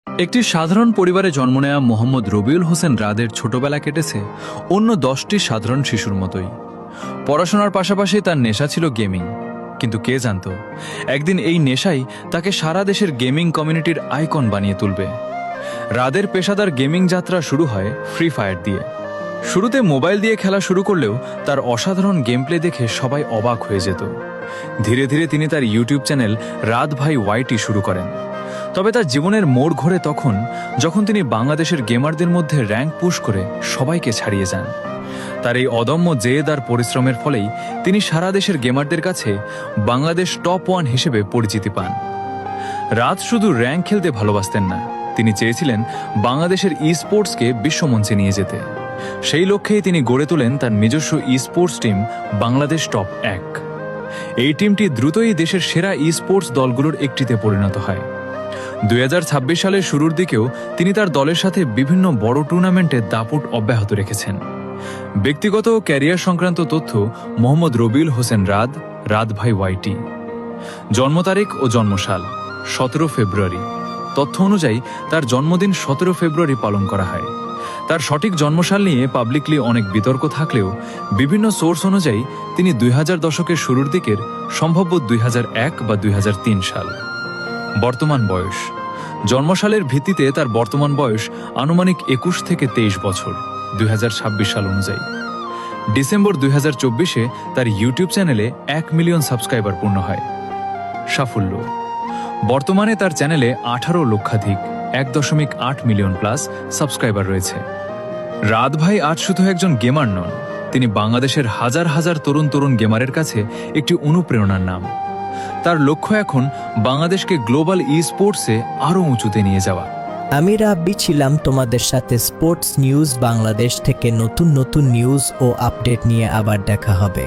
একটি সাধারণ পরিবারে জন্ম নেওয়া মোহাম্মদ রবিউল হোসেন রাদের ছোটবেলা কেটেছে অন্য 10টি সাধারণ শিশুর মতোই। পড়াশোনার পাশাপাশি তার নেশা ছিল গেমিং। কিন্তু কে জানত একদিন এই নেশাই তাকে সারা দেশের গেমিং কমিউনিটির আইকন বানিয়ে তুলবে। রাদের পেশাদার গেমিং যাত্রা শুরু হয় ফ্রি ফায়ার দিয়ে। শুরুতে মোবাইল দিয়ে খেলা শুরু করলেও তার অসাধারণ গেম প্লে দেখে সবাই অবাক হয়ে যেত। ধীরে ধীরে তিনি তার ইউটিউব চ্যানেল রাদ ভাই ওয়াইটি শুরু করেন। তবে তার জীবনের মোড় ঘোরে তখন, যখন তিনি বাংলাদেশের গেমারদের মধ্যে র্যাঙ্ক পুশ করে সবাইকে ছাড়িয়ে যান। তার এই অদম্য জেদ আর পরিশ্রমের ফলেই তিনি সারা দেশের গেমারদের কাছে বাংলাদেশ টপ 1 হিসেবে পরিচিতি পান। রাত শুধু র্যাঙ্ক খেলতে ভালোবাসতেন না, তিনি চেয়েছিলেন বাংলাদেশের ই স্পোর্টসকে বিশ্বমঞ্চে নিয়ে যেতে। সেই লক্ষ্যেই তিনি গড়ে তোলেন তার নিজস্ব ই স্পোর্টস টিম বাংলাদেশ টপ 1। এই টিমটি দ্রুতই দেশের সেরা ই স্পোর্টস দলগুলোর একটিতে পরিণত হয়। 2026 সালের শুরুর দিকেও তিনি তার দলের সাথে বিভিন্ন বড় টুর্নামেন্টে দাপট অব্যাহত রেখেছেন। ব্যক্তিগত ও ক্যারিয়ার সংক্রান্ত তথ্য মোহাম্মদ রবিউল হোসেন রাদ ভাই ওয়াইটি। জন্ম তারিখ ও জন্মসাল 17 ফেব্রুয়ারি। তথ্য অনুযায়ী তার জন্মদিন 17 ফেব্রুয়ারি পালন করা হয়। তার সঠিক জন্মসাল নিয়ে পাবলিকলি অনেক বিতর্ক থাকলেও বিভিন্ন সোর্স অনুযায়ী তিনি 2000 দশকের শুরুর দিকের, সম্ভবত 2001 বা 2003 সাল। বর্তমান বয়স। জন্মসালের ভিত্তিতে তার বর্তমান বয়স আনুমানিক 21 থেকে 23 বছর 2026 সাল অনুযায়ী। ডিসেম্বর 2024-এ তার ইউটিউব চ্যানেলে 1 মিলিয়ন সাবস্ক্রাইবার পূর্ণ হয়। সাফল্য। বর্তমানে তার চ্যানেলে 18 লক্ষাধিক 1.8 মিলিয়ন প্লাস সাবস্ক্রাইবার রয়েছে। রাদ ভাই আজ শুধু একজন গেমার নন, তিনি বাংলাদেশের হাজার হাজার তরুণ গেমারের কাছে একটি অনুপ্রেরণার নাম। তার লক্ষ্য এখন বাংলাদেশকে গ্লোবাল ই স্পোর্টসে আরও উঁচুতে নিয়ে যাওয়া। আমি রাব্বি ছিলাম তোমাদের সাথে স্পোর্টস নিউজ বাংলাদেশ থেকে। নতুন নিউজ ও আপডেট নিয়ে আবার দেখা হবে।